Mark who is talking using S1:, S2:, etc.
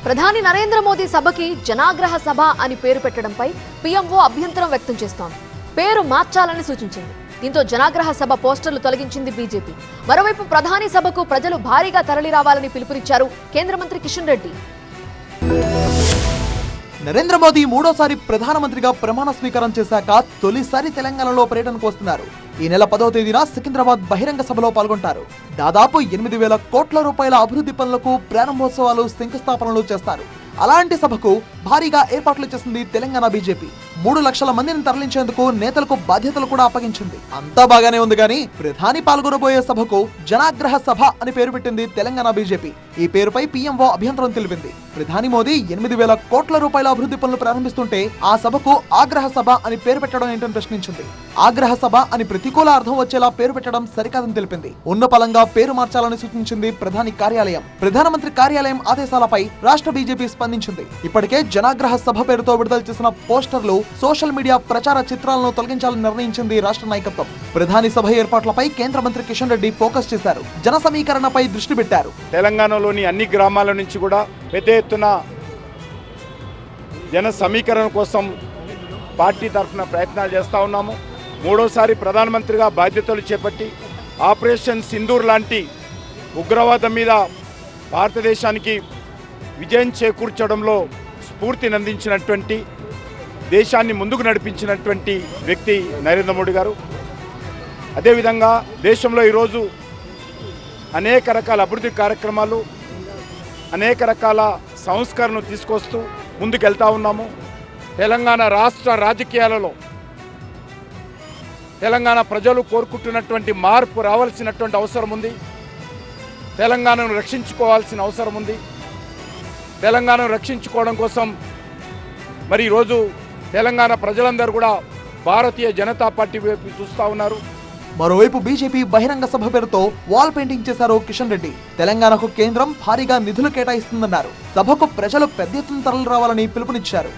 S1: ప్రధాని నరేంద్ర మోదీ సభకి జనాగ్రహ సభ అని పేరు పెట్టడంపై పీఎంఓ అభ్యంతరం వ్యక్తం చేస్తోంది. పేరు మార్చాలని సూచించింది. దీంతో జనాగ్రహ సభ పోస్టర్లు తొలగించింది బీజేపీ. మరోవైపు ప్రధాని సభకు ప్రజలు భారీగా తరలి రావాలని పిలుపునిచ్చారు కేంద్ర మంత్రి కిషన్ రెడ్డి.
S2: నరేంద్ర మోదీ మూడోసారి ప్రధానమంత్రిగా ప్రమాణ స్వీకారం చేశాక తొలిసారి తెలంగాణలో పర్యటనకు వస్తున్నారు. ఈ నెల 10వ తేదీన సికింద్రాబాద్ బహిరంగ సభలో పాల్గొంటారు. దాదాపు 8,000 కోట్ల రూపాయల అభివృద్ధి పనులకు ప్రారంభోత్సవాలు, శంకుస్థాపనలు చేస్తారు. అలాంటి సభకు భారీగా ఏర్పాట్లు చేసింది తెలంగాణ బీజేపీ. 3 లక్షల మందిని తరలించేందుకు నేతలకు బాధ్యతలు కూడా అప్పగించింది. అంతా బాగానే ఉంది కానీ ప్రధాని పాల్గొనబోయే సభకు జనాగ్రహ సభ అని పేరు పెట్టింది తెలంగాణ బీజేపీ. ఈ పేరుపై పీఎంఓ అభ్యంతరం తెలిపింది. ప్రధాని మోదీ 8,000 కోట్ల రూపాయల అభివృద్ధి పనులు ప్రారంభిస్తుంటే ఆ సభకు ఆగ్రహ సభ అని పేరు పెట్టడం ఏంటని ప్రశ్నించింది. ఆగ్రహ సభ అని ప్రతికూల అర్థం వచ్చేలా పేరు పెట్టడం సరికాదని తెలిపింది. ఉన్న పలంగా పేరు మార్చాలని సూచించింది ప్రధాని కార్యాలయం. ప్రధానమంత్రి కార్యాలయం ఆదేశాలపై రాష్ట్ర బీజేపీ స్పందించింది. ఇప్పటికే జనాగ్రహ సభ పేరుతో విడుదల చేసిన పోస్టర్లు, సోషల్ మీడియా ప్రచార చిత్రాలను తొలగించాలని నిర్ణయించింది రాష్ట్ర నాయకత్వం. ప్రధాని సభ ఏర్పాట్లపై కేంద్ర మంత్రి కిషన్ రెడ్డి ఫోకస్ చేశారు. జన సమీకరణపై దృష్టి పెట్టారు.
S3: తెలంగాణలోని అన్ని గ్రామాల నుంచి కూడా పెద్ద ఎత్తున జన సమీకరణ కోసం పార్టీ తరఫున ప్రయత్నాలు చేస్తూ ఉన్నాము. మూడోసారి ప్రధానమంత్రిగా బాధ్యతలు చేపట్టి ఆపరేషన్ సింధూర్ లాంటి ఉగ్రవాదం మీద భారతదేశానికి విజయం చేకూర్చడంలో స్ఫూర్తినందించినటువంటి, దేశాన్ని ముందుకు నడిపించినటువంటి వ్యక్తి నరేంద్ర మోడీ గారు. అదేవిధంగా దేశంలో ఈరోజు అనేక రకాల అభివృద్ధి కార్యక్రమాలు, అనేక రకాల సంస్కరణలు తీసుకొస్తూ ముందుకెళ్తా ఉన్నాము. తెలంగాణ రాష్ట్ర రాజకీయాలలో తెలంగాణ ప్రజలు కోరుకుంటున్నటువంటి మార్పు రావాల్సినటువంటి అవసరం ఉంది. తెలంగాణను రక్షించుకోవాల్సిన అవసరం ఉంది. తెలంగాణను రక్షించుకోవడం కోసం మరి ఈరోజు తెలంగాణ ప్రజలందరూ కూడా భారతీయ జనతా పార్టీ వైపు చూస్తూ ఉన్నారు.
S2: మరోవైపు బీజేపీ బహిరంగ సభ పేరుతో వాల్ పెయింటింగ్ చేశారు కిషన్ రెడ్డి. తెలంగాణకు కేంద్రం భారీగా నిధులు కేటాయిస్తుందన్నారు. సభకు ప్రజలు పెద్ద ఎత్తున తరలి రావాలని పిలుపునిచ్చారు.